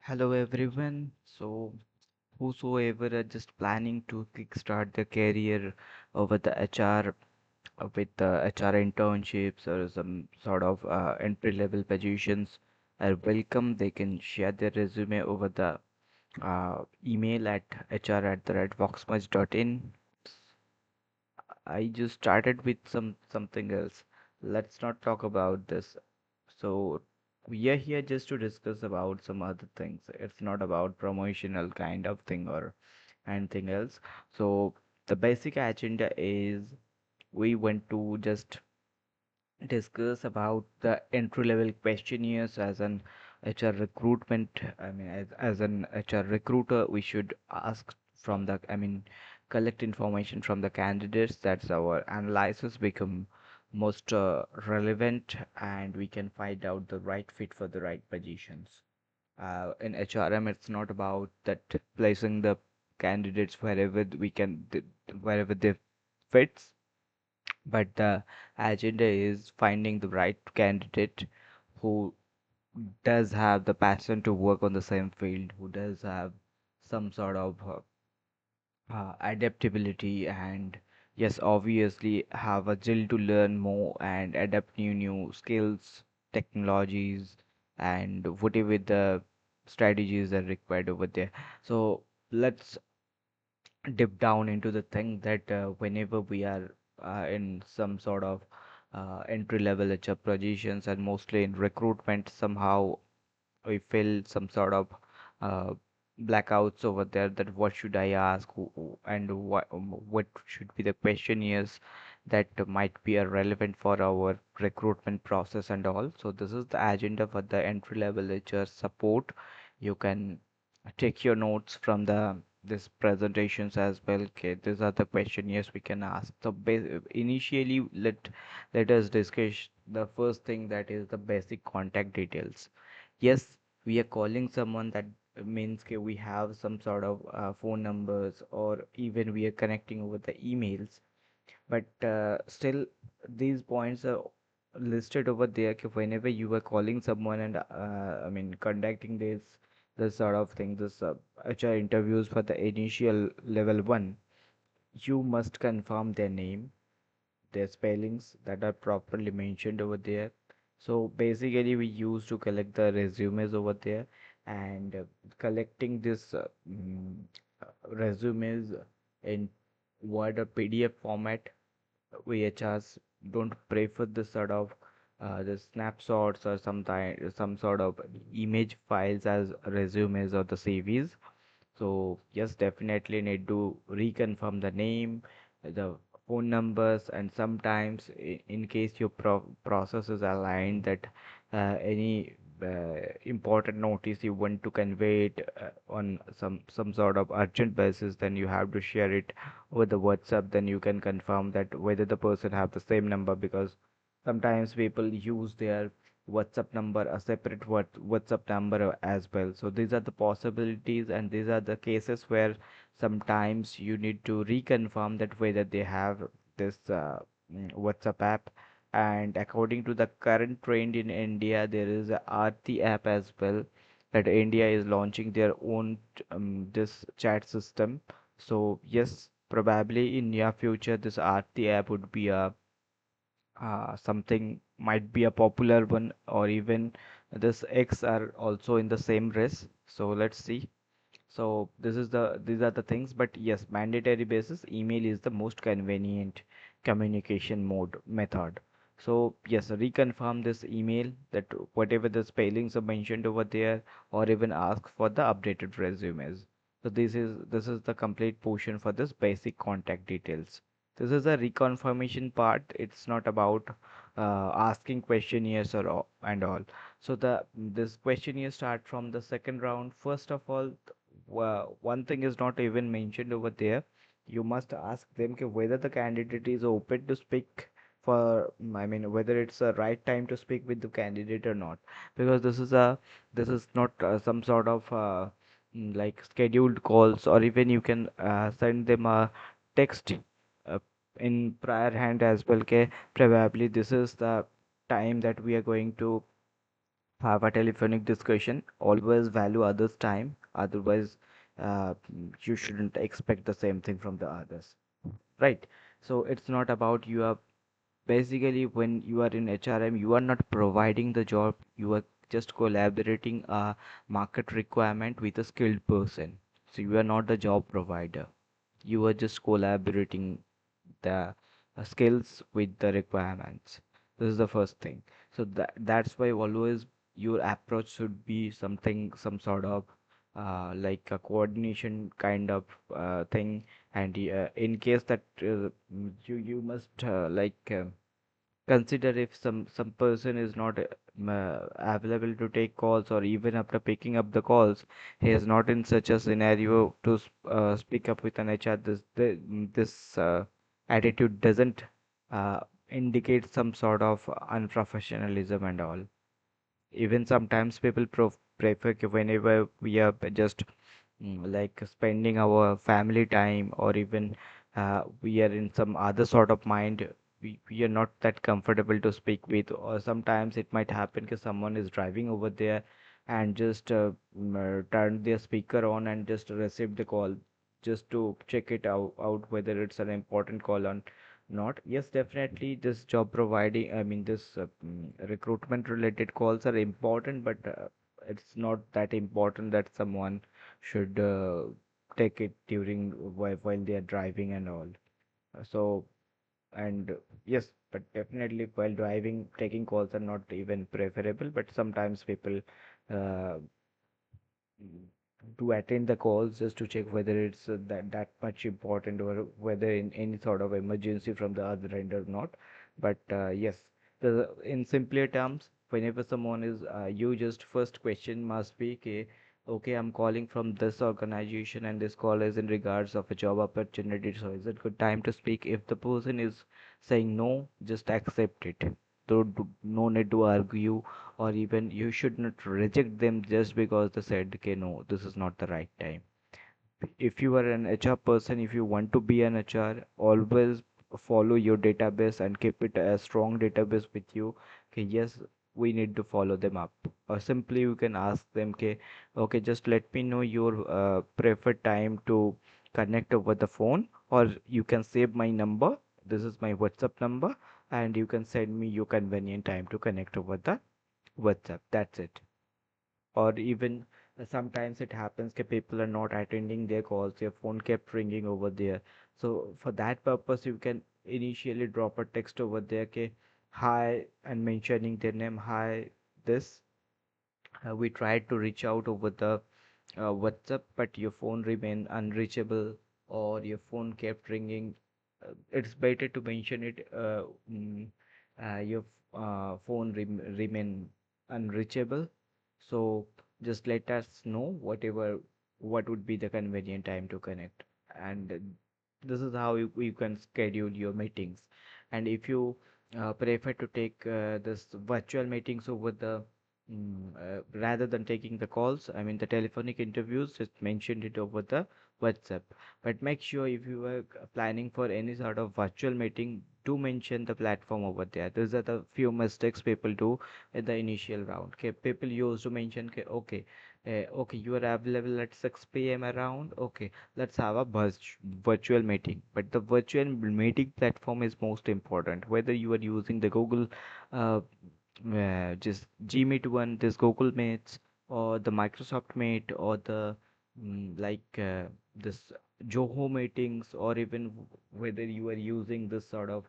Hello everyone. So, whosoever are just planning to kickstart their career over the HR with the HR internships or some sort of entry level positions are welcome. They can share their resume over the email at hr@voxmerge.in. I just started with something else. Let's not talk about this. So we are here just to discuss about some other things. It's not about promotional kind of thing or anything else. So the basic agenda is we want to just discuss about the entry level questionnaires as an HR recruitment. I mean, as an HR recruiter, we should ask from the, collect information from the candidates. That's our analysis become most relevant, and we can find out the right fit for the right positions. In HRM, it's not about that placing the candidates wherever they fits, but the agenda is finding the right candidate who does have the passion to work on the same field, who does have some sort of adaptability, and yes, obviously have a zeal to learn more and adapt new skills, technologies, and whatever the strategies are required over there. So let's dip down into the thing that whenever we are in some sort of entry level HR positions and mostly in recruitment, somehow we feel some sort of uh, blackouts over there, that what should I ask, and what should be the questionnaires that might be relevant for our recruitment process and all. So this is the agenda for the entry level HR support. You can take your notes from the this presentations as well. Okay, these are the questionnaires we can ask. So initially, let us discuss the first thing, that is the basic contact details. Yes, we are calling someone, that means we have some sort of phone numbers, or even we are connecting over the emails, but still these points are listed over there. Whenever you are calling someone and conducting this sort of thing, this HR interviews for the initial level one, you must confirm their name, their spellings that are properly mentioned over there. So basically, we used to collect the resumes over there, and collecting this resumes in Word or PDF format. We HRs don't prefer this sort of the snapshots or some sort of image files as resumes or the CVs. So yes, definitely need to reconfirm the name, the phone numbers, and sometimes in case your process is aligned, that any important notice you want to convey it on some sort of urgent basis, then you have to share it over the WhatsApp. Then you can confirm that whether the person have the same number, because sometimes people use their WhatsApp number, a separate WhatsApp number as well. So these are the possibilities, and these are the cases where sometimes you need to reconfirm that whether they have this WhatsApp app. And according to the current trend in India, there is a Aarti app as well, that India is launching their own this chat system. So yes, probably in near future, this Aarti app would be a something might be a popular one, or even this X are also in the same race. So let's see. So these are the things, but yes, mandatory basis, email is the most convenient communication method. So yes, reconfirm this email, that whatever the spellings are mentioned over there, or even ask for the updated resumes. So this is the complete portion for this basic contact details. This is a reconfirmation part. It's not about asking questionnaires and all. So the this questionnaire start from the second round. First of all, one thing is not even mentioned over there. You must ask them whether the candidate is open to speak for, whether it's a right time to speak with the candidate or not, because this is not some sort of like scheduled calls, or even you can send them a text uh, in prior hand as well. Probably this is the time that we are going to have a telephonic discussion, always value others' time. Otherwise, you shouldn't expect the same thing from the others, right? So it's not about you are basically when you are in HRM, you are not providing the job, you are just collaborating a market requirement with a skilled person. So you are not the job provider. You are just collaborating the skills with the requirements. This is the first thing. So that's why always your approach should be something, some sort of like a coordination kind of thing. And in case that you must consider if some person is not available to take calls, or even after picking up the calls he is not in such a scenario to speak up with an HR. This attitude doesn't uh, indicate some sort of unprofessionalism and all. Even sometimes people prefer whenever we are just like spending our family time, or even we are in some other sort of mind, we are not that comfortable to speak with. Or sometimes it might happen because someone is driving over there and just turn their speaker on and just receive the call, just to check it out whether it's an important call or not. Yes, definitely this job providing, I mean this recruitment related calls are important, but it's not that important that someone should take it during while they are driving and all. So, and yes, but definitely while driving, taking calls are not even preferable, but sometimes people uh, to attend the calls just to check whether it's that much important, or whether in any sort of emergency from the other end or not. But yes, in simpler terms, whenever someone is you just first question must be okay, okay, I'm calling from this organization and this call is in regards of a job opportunity, so is it good time to speak? If the person is saying no, just accept it. No need to argue, or even you should not reject them just because they said, okay, no, this is not the right time. If you are an HR person, if you want to be an HR, always follow your database and keep it a strong database with you. Okay, yes, we need to follow them up. Or simply you can ask them, okay, okay, just let me know your preferred time to connect over the phone, or you can save my number. This is my WhatsApp number, and you can send me your convenient time to connect over the WhatsApp. That's it. Or even sometimes it happens that people are not attending their calls, your phone kept ringing over there. So for that purpose, you can initially drop a text over there, okay, hi, and mentioning their name, hi, this. We tried to reach out over the WhatsApp, but your phone remained unreachable, or your phone kept ringing. It's better to mention it. Your phone remain unreachable. So just let us know what would be the convenient time to connect, and this is how you can schedule your meetings. And if you prefer to take this virtual meetings over the rather than taking the calls, I mean the telephonic interviews, just mentioned it over the WhatsApp. But make sure if you are planning for any sort of virtual meeting, do mention the platform over there. These are the few mistakes people do in the initial round. Okay, people used to mention, okay, okay, you are available at 6 p.m. around. Okay, let's have a virtual meeting. But the virtual meeting platform is most important. Whether you are using the Google uh, just Gmeet one, this Google Meets, or the Microsoft Meet, or the this Zoho meetings, or even whether you are using this sort of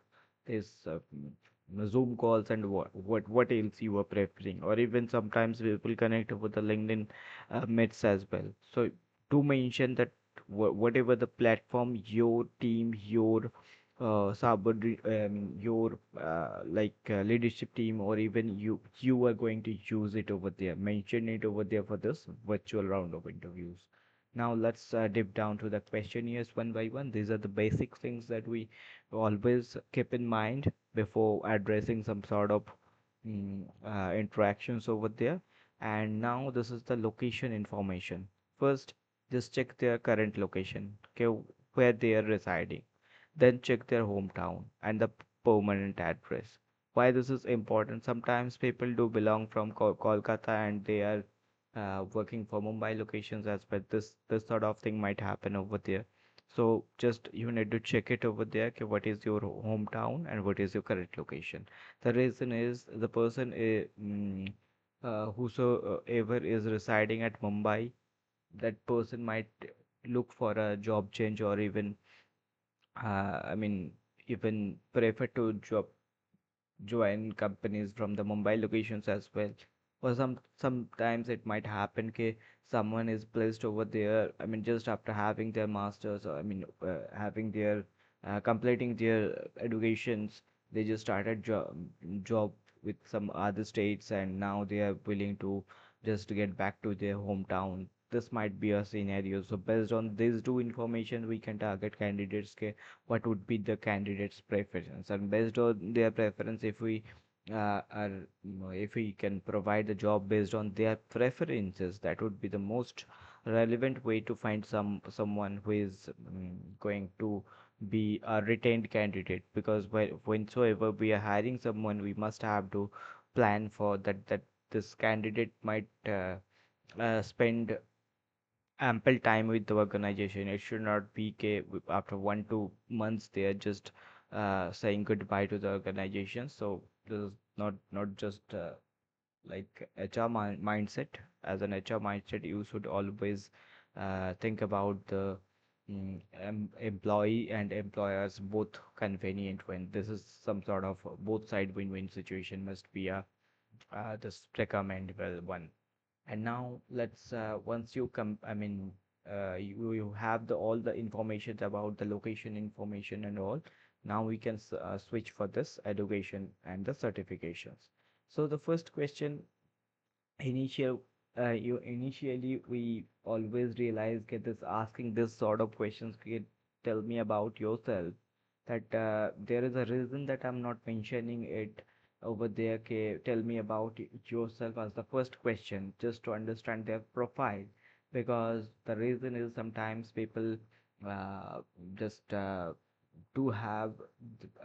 this Zoom calls, and what else you are preferring, or even sometimes we will connect with the LinkedIn Meets as well. So to mention that whatever the platform your team, your your leadership team, or even you are going to use it over there, mention it over there for this virtual round of interviews. Now let's dip down to the questionnaires one by one. These are the basic things that we always keep in mind before addressing some sort of interactions over there. And now this is the location information. First, just check their current location, okay, where they are residing. Then check their hometown and the permanent address. why this is important. Sometimes people do belong from Kolkata and they are working for Mumbai locations as well. This sort of thing might happen over there. So just you need to check it over there. Okay, what is your hometown and what is your current location? The reason is the person whosoever is residing at Mumbai, that person might look for a job change or even I mean even prefer to join companies from the Mumbai locations as well. Or sometimes it might happen that someone is placed over there. I mean, just after having their masters, or I mean, having their completing their educations, they just started job with some other states, and now they are willing to just get back to their hometown. This might be a scenario. So based on these two information, we can target candidates. What would be the candidate's preference, and based on their preference, if we are if we can provide the job based on their preferences, that would be the most relevant way to find someone who is going to be a retained candidate. Because whensoever we are hiring someone, we must have to plan for that this candidate might spend ample time with the organization. It should not be after 1 2 months they are just saying goodbye to the organization. So this is not just like HR mindset. As an HR mindset, you should always think about the employee and employers both convenient. When this is some sort of both side win-win situation, must be a this recommendable one. And now let's once you come, I mean, you have the all the information about the location information and all. Now we can switch for this education and the certifications. So the first question, initial you initially we always realize get this asking this sort of questions, tell me about yourself, that there is a reason that I'm not mentioning it over there. Okay, tell me about yourself as the first question, just to understand their profile. Because the reason is sometimes people uh, just to have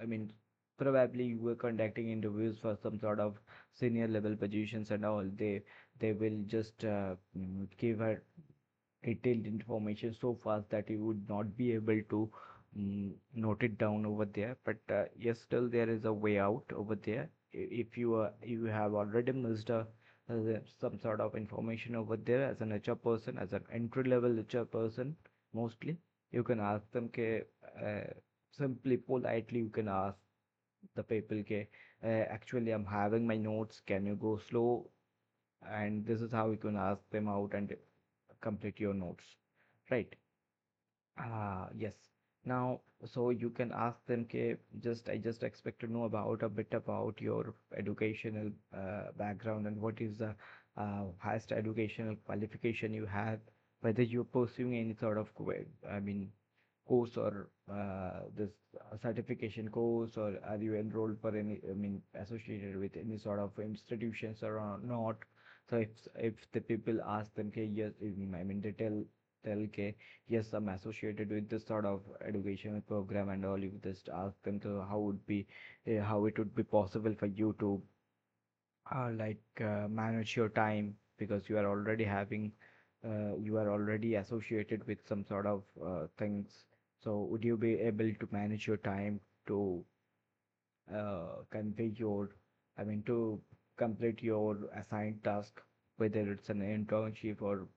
I mean, probably you were conducting interviews for some sort of senior level positions and all. They will just give her detailed information so fast that you would not be able to note it down over there. But yes, still there is a way out over there. If you have already missed some sort of information over there as an HR person, as an entry level HR person, mostly you can ask them simply politely you can ask the people actually I'm having my notes, can you go slow? And this is how you can ask them out and complete your notes, right? Yes. Now, so you can ask them, I just expect to know about a bit about your educational background and what is the highest educational qualification you have, whether you're pursuing any sort of, I mean, course or this certification course, or are you enrolled for any, I mean, associated with any sort of institutions or not. So if the people ask them, yes, I mean, they tell yes, I'm associated with this sort of educational program and all, you just ask them to how would be how it would be possible for you to manage your time, because you are already associated with some sort of things. So would you be able to manage your time to convey your, I mean, to complete your assigned task, whether it's an internship or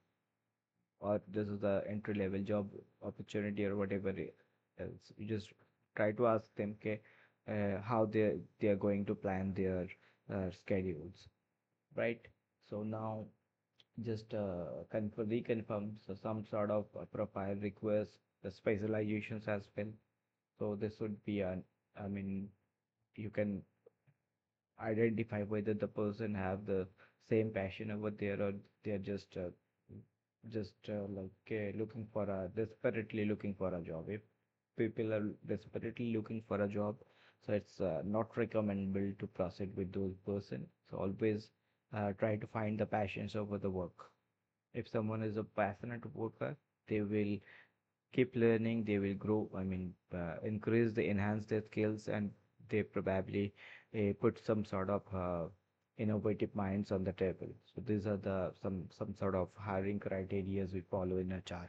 this is the entry level job opportunity or whatever else. You just try to ask them how they are going to plan their schedules, right? So now just reconfirm, so some sort of profile request the specializations as well. So this would be an, I mean, you can identify whether the person have the same passion over there, or they're just looking for a desperately looking for a job. If people are desperately looking for a job, so it's not recommendable to proceed with those person. So always try to find the passions over the work. If someone is a passionate worker, they will keep learning, they will grow, I mean, increase, they enhance their skills, and they probably put some sort of innovative minds on the table. So these are the some sort of hiring criteria we follow in HR.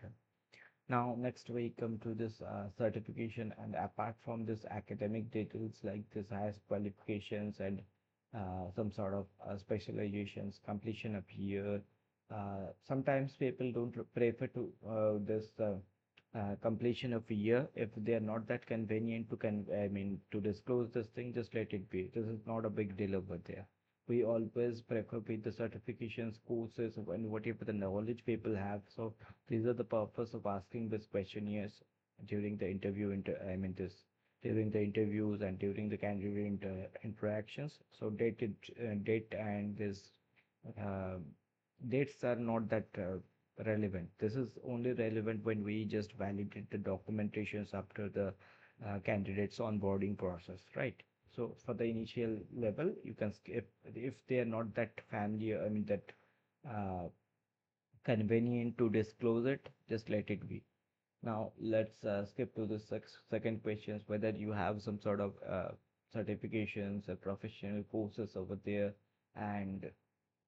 Now, next we come to this certification, and apart from this academic details like this highest qualifications and some sort of specializations, completion of year, sometimes people don't prefer to this completion of a year if they are not that convenient to I mean to disclose this thing. Just let it be. This is not a big deal over there. We always prefer with the certifications, courses, and whatever the knowledge people have. So these are the purpose of asking this questionnaires during the interview. I mean this during the interviews and during the candidate interactions. So date and this uh, dates are not that relevant. This is only relevant when we just validate the documentations after the candidate's onboarding process, right? So for the initial level, you can skip if they are not that familiar, I mean that uh, convenient to disclose it, just let it be. Now let's skip to the second questions, whether you have some sort of certifications or professional courses over there, and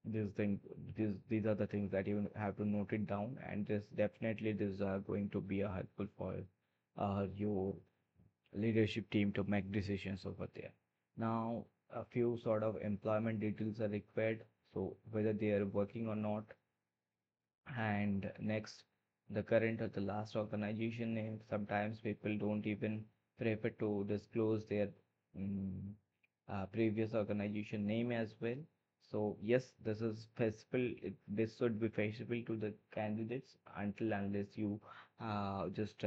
these things, these are the things that you have to note it down, and this definitely these are going to be helpful for your leadership team to make decisions over there. Now, a few sort of employment details are required, so whether they are working or not, and next, the current or the last organization name. Sometimes people don't even prefer to disclose their mm, previous organization name as well. So yes, this is feasible. This should be feasible to the candidates until unless you just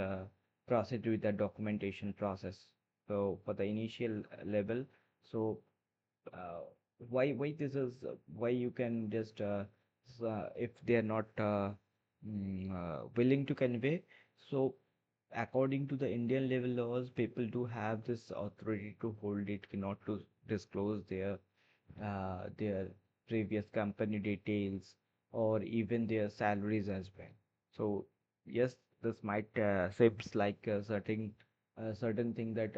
proceed with the documentation process. So for the initial level, so uh, why this is why you can just if they are not willing to convey. So according to the Indian level laws, people do have this authority to hold it, cannot to disclose their previous company details or even their salaries as well. So yes, this might seems like a certain thing that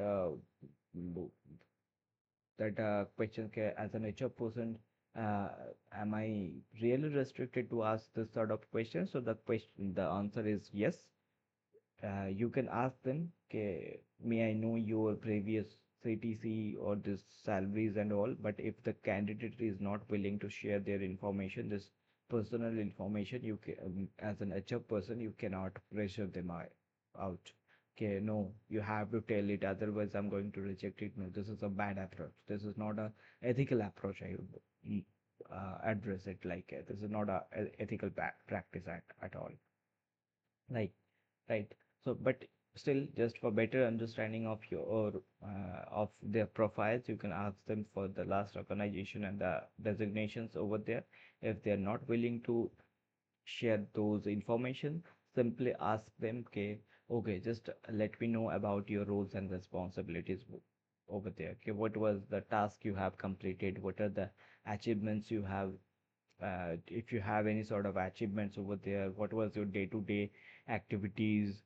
question as an HR person, uh, am I really restricted to ask this sort of question? So the answer is yes. You can ask them, okay, may I know your previous CTC or this salaries and all, but if the candidate is not willing to share their information, this personal information, you can, as an HR person, you cannot pressure them out. Okay, no, you have to tell it, otherwise I'm going to reject it. No, this is a bad approach. This is not a ethical approach. I would address it like this is not a ethical practice at all. Like, right. So, but still, just for better understanding of your of their profiles, you can ask them for the last organization and the designations over there. If they are not willing to share those information, simply ask them, okay, just let me know about your roles and responsibilities over there. Okay, what was the task you have completed? What are the achievements you have, if you have any sort of achievements over there? What was your day-to-day activities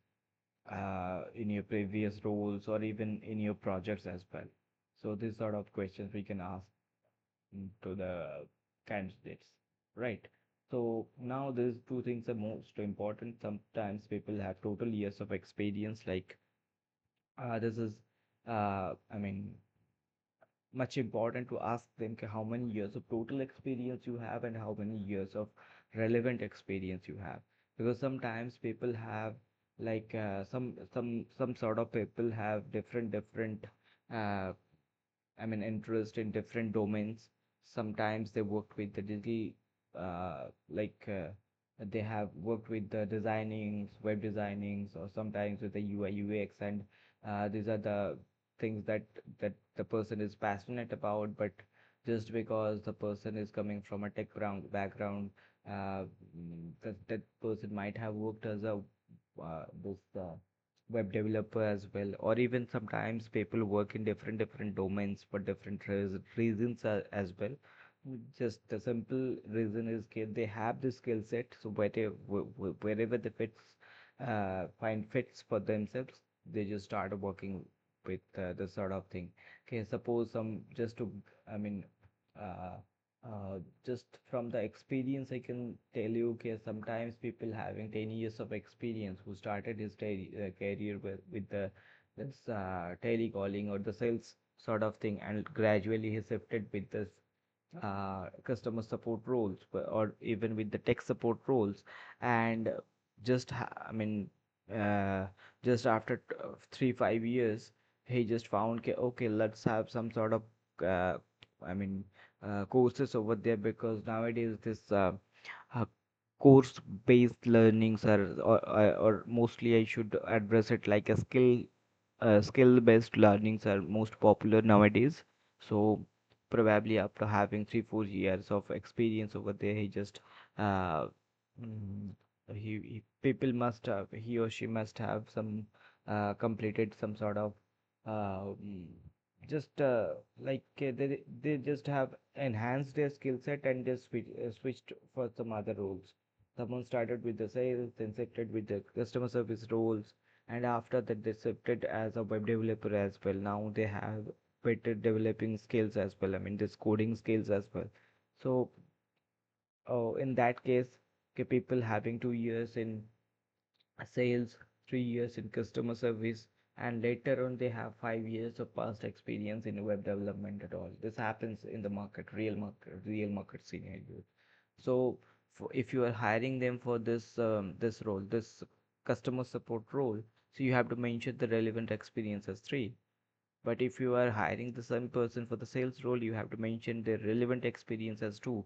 in your previous roles or even in your projects as well? So these sort of questions we can ask to the candidates, right? So now these two things are most important. Sometimes people have total years of experience, like this is, I mean, much important to ask them how many years of total experience you have and how many years of relevant experience you have, because sometimes people have like some sort of people have different uh, I mean, interest in different domains. Sometimes they work with the digital, like they have worked with the designings, web designings, or sometimes with the UI UX, and these are the things that the person is passionate about. But just because the person is coming from a tech background, that person might have worked as a this web developer as well, or even sometimes people work in different domains for different reasons as well. Just the simple reason is they have the skill set, so wherever they fits find fits for themselves, they just start working with this sort of thing. Okay, suppose some just to, I mean, uh, just from the experience, I can tell you, okay, sometimes people having 10 years of experience who started his career with the this telecalling or the sales sort of thing, and gradually he shifted with this customer support roles or even with the tech support roles, and I mean, uh, just after 3 5 years he just found okay, let's have some sort of uh, I mean courses over there, because nowadays this uh, course based learnings are, or mostly I should address it like a skill based learnings are most popular nowadays. So probably after having 3 4 years of experience over there, he just uh, mm, people must have, he or she must have some completed some sort of mm, just they just have enhanced their skill set and just switched for some other roles. Someone started with the sales, then shifted with the customer service roles, and after that they shifted as a web developer as well. Now they have better developing skills as well, I mean this coding skills as well. So in that case, okay, people having 2 years in sales, 3 years in customer service, and later on they have 5 years of past experience in web development at all. This happens in the real market scenario. So if you are hiring them for this role, this customer support role, so you have to mention the relevant experience as three. But if you are hiring the same person for the sales role, you have to mention the relevant experience as two,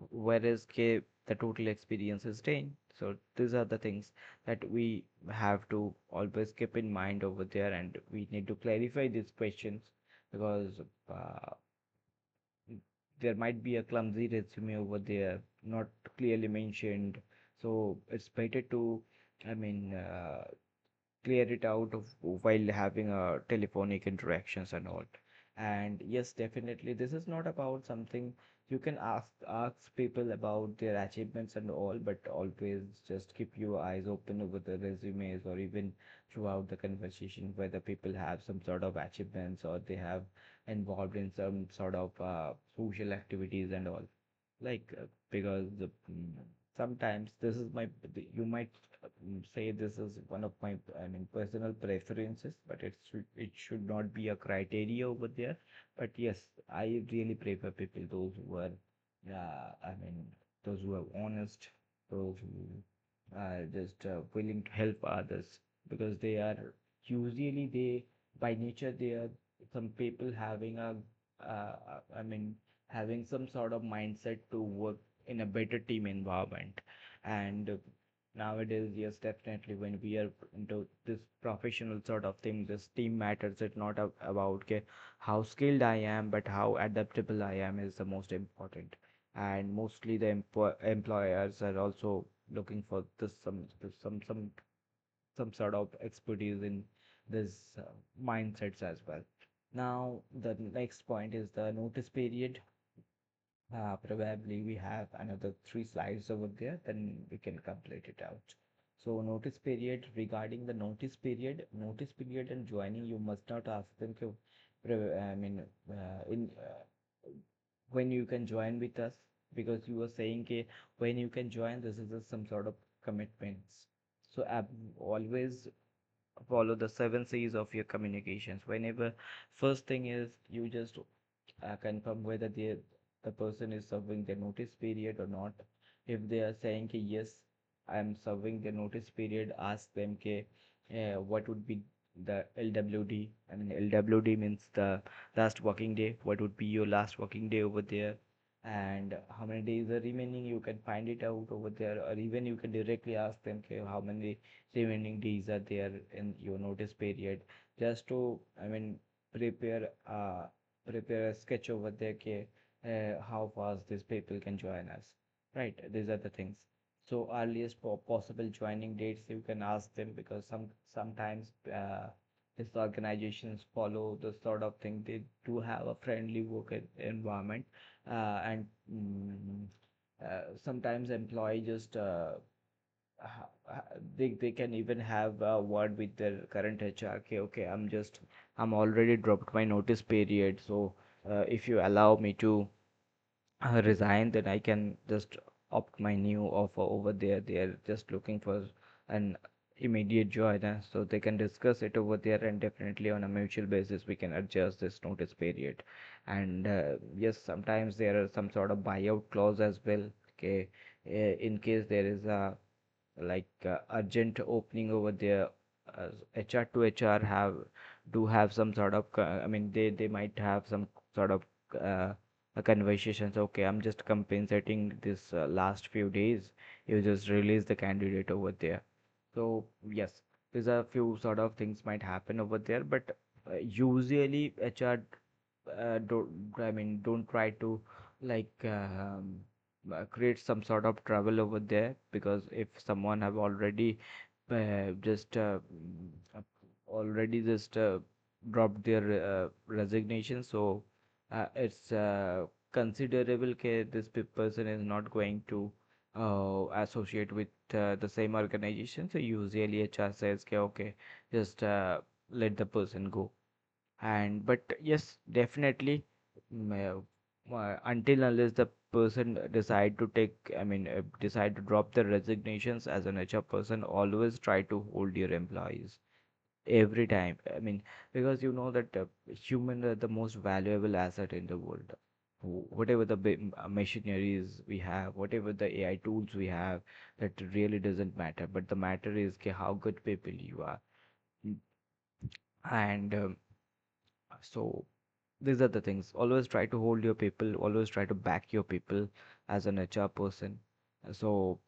whereas the total experience is 10. So these are the things that we have to always keep in mind over there, and we need to clarify these questions, because uh, there might be a clumsy resume over there, not clearly mentioned. So it's better to, I mean, clear it out of while having a telephonic interactions and all. And yes, definitely this is not about something you can ask people about their achievements and all, but always just keep your eyes open over the resumes, or even throughout the conversation, whether people have some sort of achievements or they have involved in some sort of social activities and all, because sometimes this is you might say this is one of my, I mean, personal preferences, but it should not be a criteria over there. But yes, I really prefer people those who are, I mean, those who are honest, those who are just willing to help others, because they are usually, they by nature, they are some people having a I mean, having some sort of mindset to work in a better team environment. And nowadays, yes, definitely, when we are into this professional sort of thing, this team matters. It's not about how skilled I am, but how adaptable I am is the most important. And mostly the employers are also looking for some sort of expertise in this mindsets as well. Now, the next point is the notice period. Probably we have another 3 slides over there, then we can complete it out. So notice period, regarding the notice period and joining, you must not ask them to, I mean, in when you can join with us, because you were saying when you can join, this is some sort of commitments. So always follow the 7 C's of your communications. Whenever, first thing is, you just confirm whether the person is serving the notice period or not. If they are saying yes, I am serving the notice period, ask them what would be the LWD. I mean, LWD means the last working day. What would be your last working day over there, and how many days are remaining? You can find it out over there, or even you can directly ask them how many remaining days are there in your notice period, just to, I mean, prepare prepare a sketch over there how fast these people can join us, right? These are the things. So earliest possible joining dates you can ask them, because sometimes these organizations follow the sort of thing, they do have a friendly work environment, and sometimes employee just they can even have a word with their current HR. Okay, okay, I'm already dropped my notice period, so if you allow me to resign, then I can just opt my new offer over there. They are just looking for an immediate joiner, so they can discuss it over there, and definitely on a mutual basis we can adjust this notice period. And yes, sometimes there are some sort of buyout clause as well. Okay, in case there is a urgent opening over there, HR to HR have some sort of I mean they might have some sort of a conversation. So, okay, I'm just compensating this last few days. You just release the candidate over there. So yes, these are few sort of things might happen over there, but usually HR don't try to create some sort of trouble over there, because if someone have just already just dropped their resignation, so it's considerable this person is not going to associate with the same organization. So usually HR says, okay, okay, just let the person go. And but yes, definitely, until unless the person decide to decide to drop the resignations, as an HR person, always try to hold your employees every time. I mean, because you know that human are the most valuable asset in the world. Whatever the machineries we have, whatever the AI tools we have, that really doesn't matter, but the matter is how good people you are. Mm. And so these are the things. Always try to hold your people, always try to back your people as an HR person. So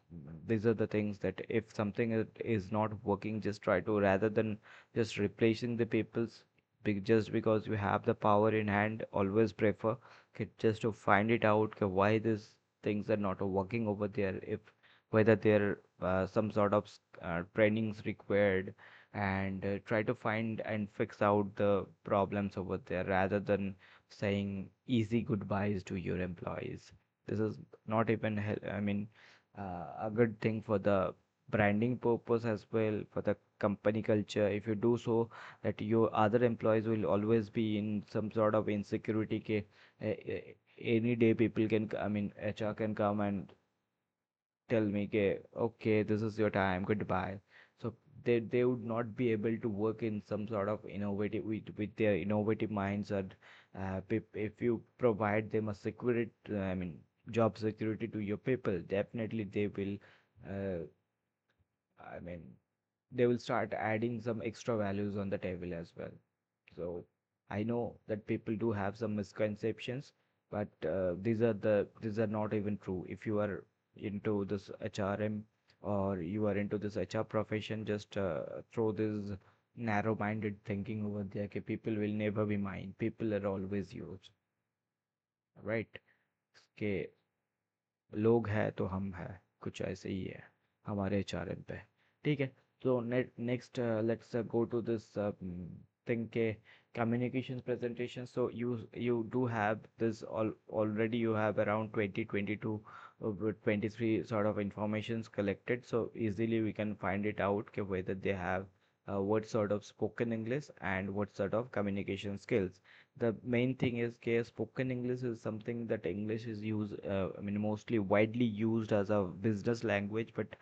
these are the things that if something is not working, just try to, rather than just replacing the people's, just because you have the power in hand, always prefer just to find it out why these things are not working over there, if whether there some sort of trainings required, and try to find and fix out the problems over there, rather than saying easy goodbyes to your employees. This is not even a good thing for the branding purpose as well, for the company culture. If you do so, that your other employees will always be in some sort of insecurity. Any day people can HR can come and tell me, okay, this is your time, goodbye. So they would not be able to work in some sort of innovative with their innovative minds. And if you provide them a security, job security to your people, definitely they will uh, I mean they will start adding some extra values on the table as well. So I know that people do have some misconceptions, but these are not even true. If you are into this HRM, or you are into this HR profession, just throw this narrow-minded thinking over there. Okay, people will never be mine. People are always yours, right? Okay, लोग है तो हम है, कुछ ऐसे ही है हमारे HRM पे. ठीक है. So next, let's go to this thing के communications presentation. So you do have this already. You have around 2022 with 23 sort of informations collected, so easily we can find it out whether they have what sort of spoken English and what sort of communication skills. The main thing is spoken English is something that English is used, mostly widely used as a business language. But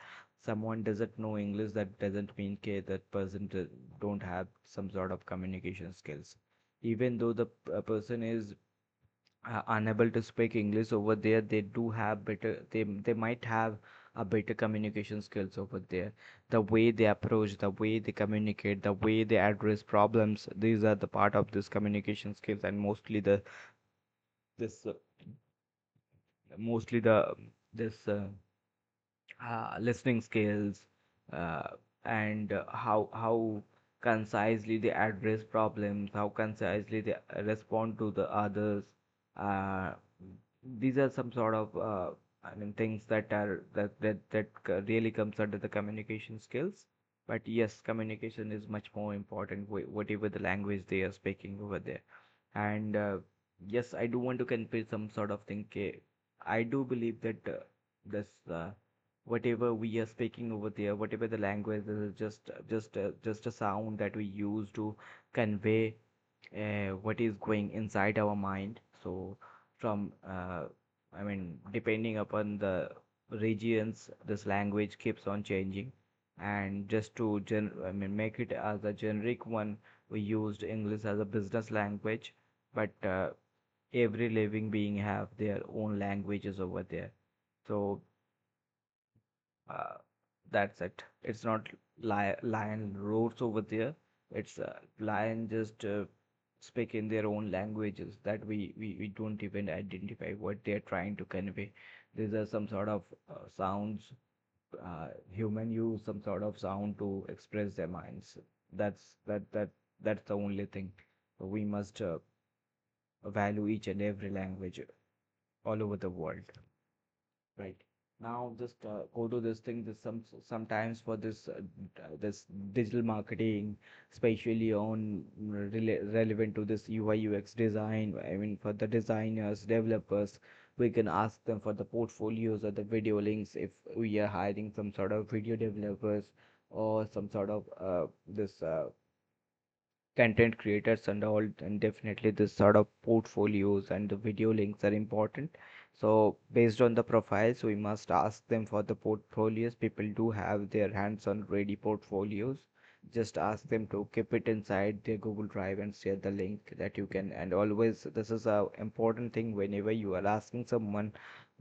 someone doesn't know English, that doesn't mean that person don't have some sort of communication skills. Even though the person is unable to speak English over there, they do have better, they might have a better communication skills over there. The way they approach, the way they communicate, the way they address problems, these are the part of this communication skills. And this mostly the this listening skills, uh, and how concisely they address problems, how concisely they respond to the others. Uh, these are some sort of things that are really comes under the communication skills. But yes, communication is much more important, whatever the language they are speaking over there. And yes, I do want to convey some sort of thing. I do believe that this. whatever we are speaking over there, whatever the language, this is just a sound that we use to convey what is going inside our mind. So from I mean, depending upon the regions, this language keeps on changing. And just to I mean, make it as a generic one, we used English as a business language, but every living being have their own languages over there. So uh, that's it. It's not lion roars over there. It's lion just speak in their own languages that we don't even identify what they're trying to convey. These are some sort of sounds. Human use some sort of sound to express their minds. That's the only thing. We must value each and every language all over the world. Right. Now just go to this thing. This sometimes for this this digital marketing, especially on relevant to this UI UX design. I mean, for the designers, developers, we can ask them for the portfolios or the video links if we are hiring some sort of video developers or some sort of this content creators and all, and definitely this sort of portfolios and the video links are important. So based on the profiles, we must ask them for the portfolios. People do have their hands on ready portfolios. Just ask them to keep it inside their Google Drive and share the link that you can. And always, this is a important thing whenever you are asking someone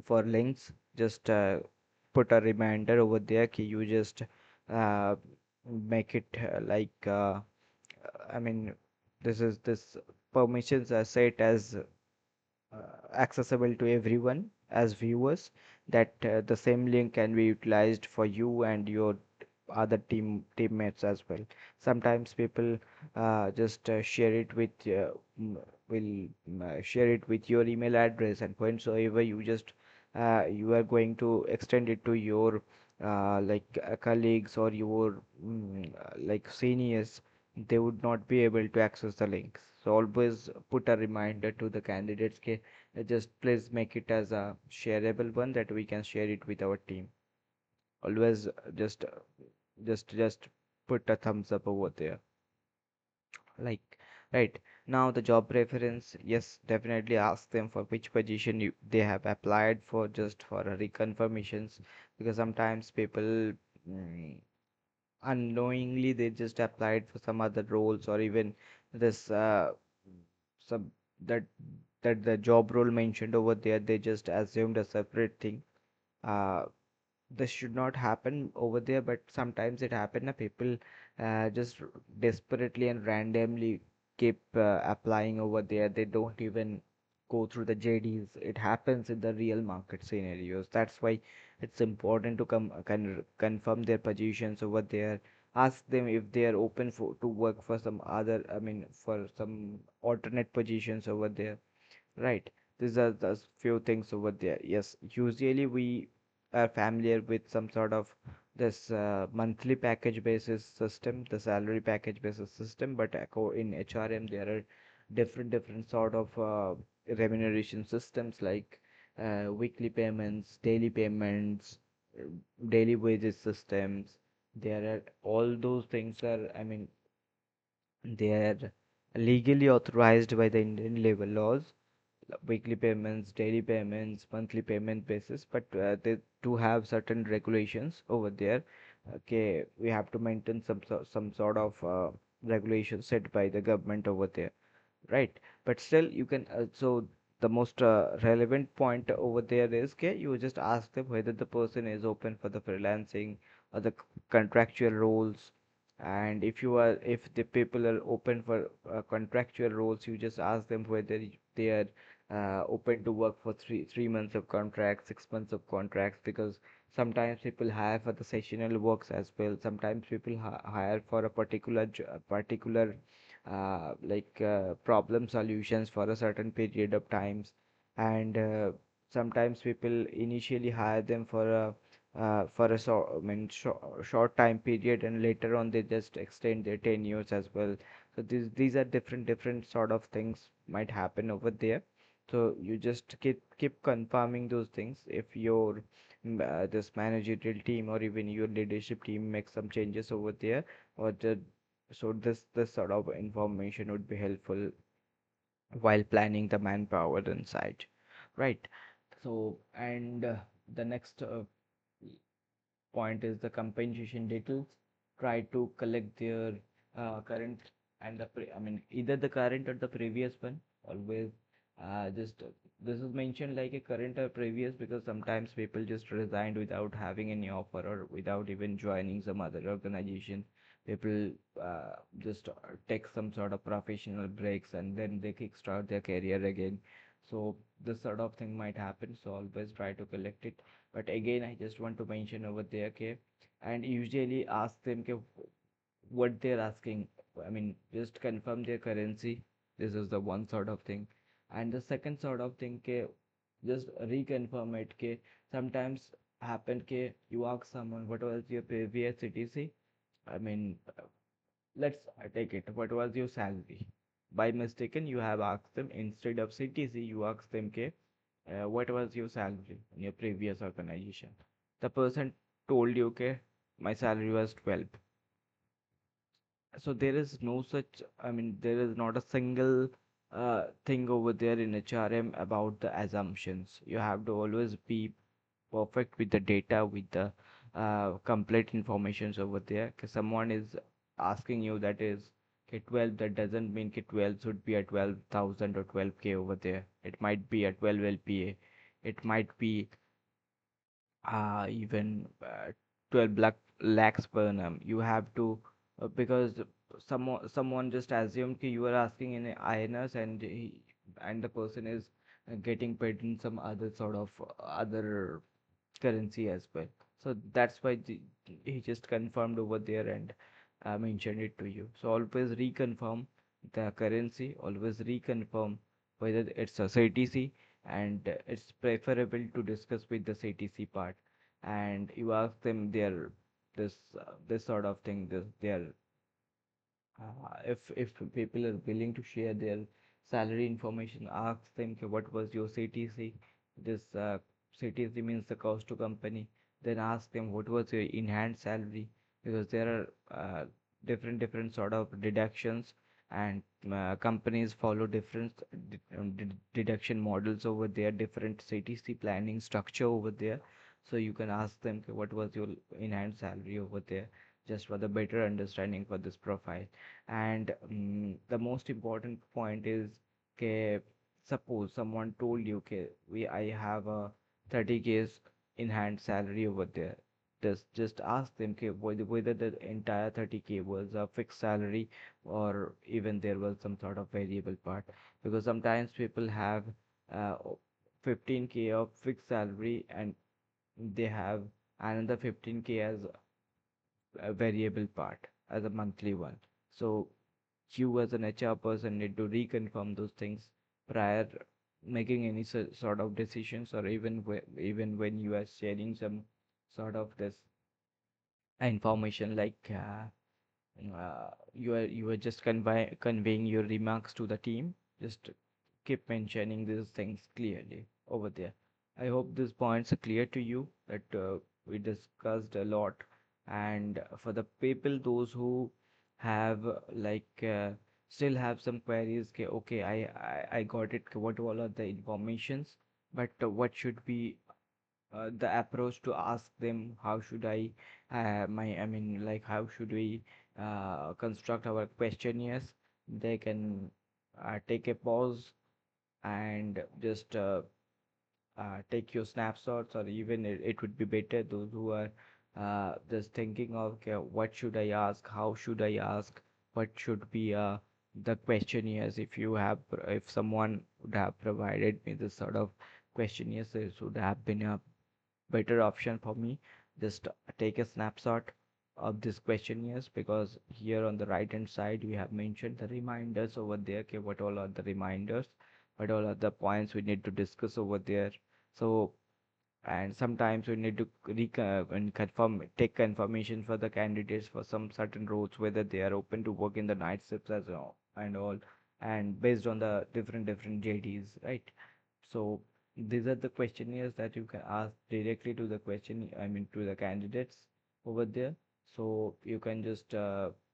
for links, just put a reminder over there. You just uh, make it I mean, this permissions are set as accessible to everyone as viewers, that the same link can be utilized for you and your other teammates as well. Sometimes people just share it with will share it with your email address, and whensoever you just you are going to extend it to your colleagues or your like seniors, they would not be able to access the links. So always put a reminder to the candidates. Just please make it as a shareable one that we can share it with our team. Always just put a thumbs up over there. Like, right. Now the job preference, yes, definitely ask them for which position they have applied for, just for a reconfirmations, because sometimes people mm, unknowingly they just applied for some other roles, or even this some that the job role mentioned over there, they just assumed a separate thing. uh, this should not happen over there, but sometimes it happen. People just desperately and randomly keep applying over there. They don't even go through the JDs. It happens in the real market scenarios. That's why it's important to confirm their positions over there. Ask them if they are open for to work for some other, I mean, for some alternate positions over there. Right. These are the few things over there. Yes, usually we are familiar with some sort of this monthly package basis system, the salary package basis system, but in HRM there are different sort of remuneration systems like weekly payments, daily payments, uh, daily wages systems. There are all those things are, I mean, they are legally authorized by the Indian labor laws, weekly payments, daily payments, monthly payment basis, but they do have certain regulations over there. Okay, we have to maintain some sort of regulations set by the government over there, right? But still you can so the most relevant point over there is, okay, you just ask them whether the person is open for the freelancing or the contractual roles. And if the people are open for contractual roles, you just ask them whether they are open to work for three months of contract, 6 months of contracts, because sometimes people hire for the sessional works as well. Sometimes people hire for a particular problem solutions for a certain period of times. And sometimes people initially hire them for a short time period, and later on they just extend their tenures as well. So these are different sort of things might happen over there. So you just keep confirming those things. If your this managerial team or even your leadership team make some changes over there, or the so this sort of information would be helpful while planning the manpower inside, right? So, and the next point is the compensation details. Try to collect their current and I mean either the current or the previous one. Always just this is mentioned like a current or previous because sometimes people just resigned without having any offer or without even joining some other organization. People just take some sort of professional breaks and then they kickstart their career again. So this sort of thing might happen. So always try to collect it, but again I just want to mention over there, okay, and usually ask them okay, what they're asking. I mean just confirm their currency. This is the one sort of thing, and the second sort of thing, okay, just reconfirm it, okay. Sometimes happen, okay, you ask someone what was your previous CTC. I mean let's take it, what was your salary. By mistaken you have asked them instead of CTC, you asked them, okay, what was your salary in your previous organization? The person told you, okay, my salary was 12. So there is no such, I mean, there is not a single thing over there in HRM about the assumptions. You have to always be perfect with the data, with the complete informations over there. Because someone is asking you that is, okay, 12, that doesn't mean okay, 12 should be at 12,000 or 12K over there. It might be at 12 LPA. It might be even 12 lakhs per annum. You have to because someone just assumed that you are asking in INRs and the person is getting paid in some other sort of other currency as well. So that's why he just confirmed over there and mentioned it to you. So always reconfirm the currency, always reconfirm whether it's a CTC, and it's preferable to discuss with the CTC part. And you ask them their this sort of thing, this their if people are willing to share their salary information, ask them "Okay, what was your CTC. This CTC means the cost to company. Then ask them what was your in hand salary, because there are different sort of deductions, and companies follow different deduction models over there, different CTC planning structure over there. So you can ask them "Okay, what was your in hand salary over there, just for the better understanding for this profile. And the most important point is, okay, suppose someone told you, okay, I have a 30K in hand salary over there. Just ask them, okay, whether the entire 30K was a fixed salary or even there was some sort of variable part. Because sometimes people have 15K of fixed salary and they have another 15K as a variable part, as a monthly one. So you as an HR person need to reconfirm those things prior making any sort of decisions, or even when you are sharing some sort of this information, like you are just conveying your remarks to the team. Just keep mentioning these things clearly over there. I hope these points are clear to you, that we discussed a lot. And for the people, those who have still have some queries, okay, I got it. What all are the informations? But what should be the approach to ask them? How should I mean, like, how should we construct our questionnaires? They can take a pause and just take your snapshots, or even it would be better those who are just thinking of okay, what should I ask, how should I ask, what should be the questionnaires. If someone would have provided me this sort of questionnaires, this would have been a better option for me. Just take a snapshot of this questionnaires, because here on the right hand side we have mentioned the reminders over there. Okay, what all are the reminders, what all are the points we need to discuss over there. So, and sometimes we need to and take confirmation for the candidates for some certain roles, whether they are open to work in the night shifts as well and all, and based on the different JDs, right? So These are the questionnaires that you can ask directly to the to the candidates over there. So you can just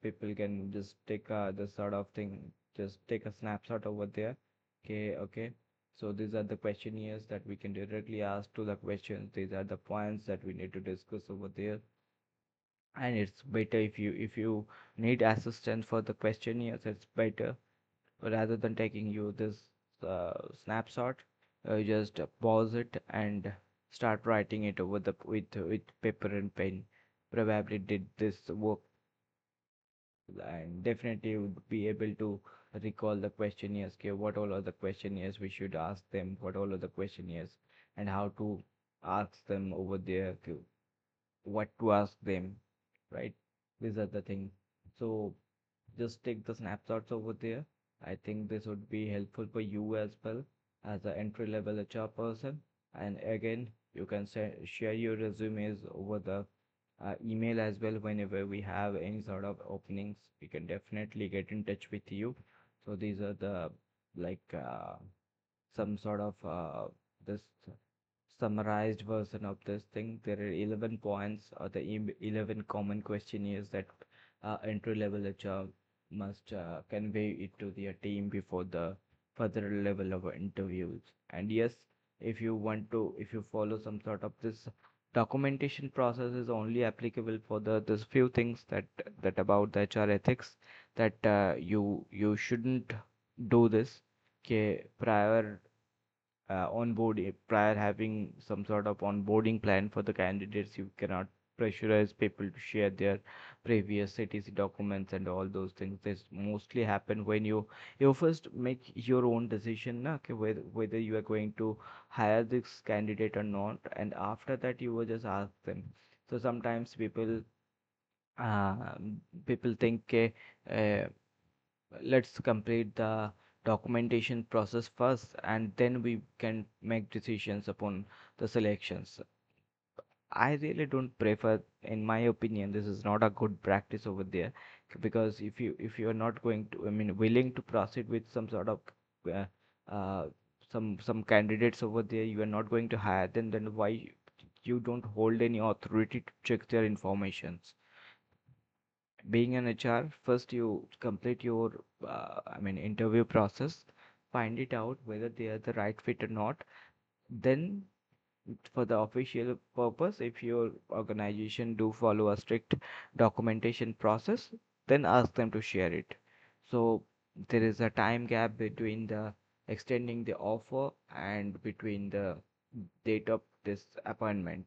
people can just take this sort of thing, just take a snapshot over there. Okay, okay. So these are the questionnaires that we can directly ask to the questions. These are the points that we need to discuss over there. And it's better if you need assistance for the questionnaires, it's better rather than taking you this snapshot, just pause it and start writing it over the with paper and pen. Probably did this work and definitely would be able to recall the questionnaires. Okay, what all are the questionnaires we should ask them? What all are the questionnaires and how to ask them over there? Okay, what to ask them, right? These are the things. So just take the snapshots over there. I think this would be helpful for you as well as an entry level HR person. And again, you can share your resumes over the email as well. Whenever we have any sort of openings, we can definitely get in touch with you. So these are the like some sort of this summarized version of this thing. There are 11 points or the 11 common questionnaires that entry level HR must convey it to their team before the further level of interviews. And yes, if you follow some sort of this documentation process is only applicable for the this few things that about the HR ethics that you shouldn't do this. Okay, prior having some sort of onboarding plan for the candidates, you cannot pressurize people to share their previous CTC documents and all those things. This mostly happen when you first make your own decision na, okay, whether you are going to hire this candidate or not, and after that you will just ask them. So sometimes uh, people think let's complete the documentation process first and then we can make decisions upon the selections. I really don't prefer, in my opinion, this is not a good practice over there, because if you are not going to, I mean, willing to proceed with some sort of uh, uh, some candidates over there, you are not going to hire them, then why you don't hold any authority to check their informations? Being an HR, first you complete your, interview process, find it out whether they are the right fit or not. Then, for the official purpose, if your organization do follow a strict documentation process, then ask them to share it. So there is a time gap between the extending the offer and between the date of this appointment.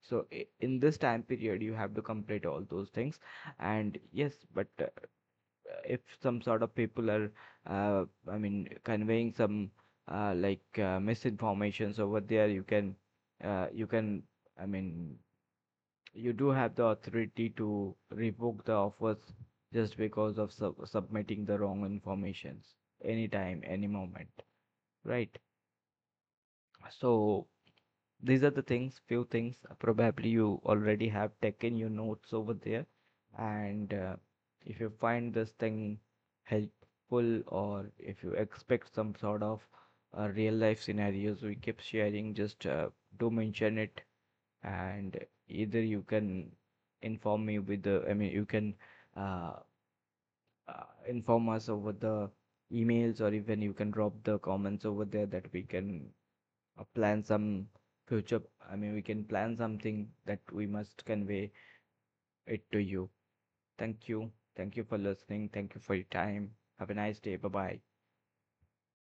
So in this time period, you have to complete all those things. And yes, but if some sort of people are, conveying some misinformations over there, you can, I mean, you do have the authority to revoke the offers just because of submitting the wrong informations anytime, any moment, right? So these are the things, few things. Probably you already have taken your notes over there, and if you find this thing helpful, or if you expect some sort of real life scenarios we keep sharing, just do mention it, and either you can inform me with the, you can uh, inform us over the emails, or even you can drop the comments over there that we can plan some future. We can plan something that we must convey it to you. Thank you. Thank you for listening. Thank you for your time. Have a nice day. Bye bye.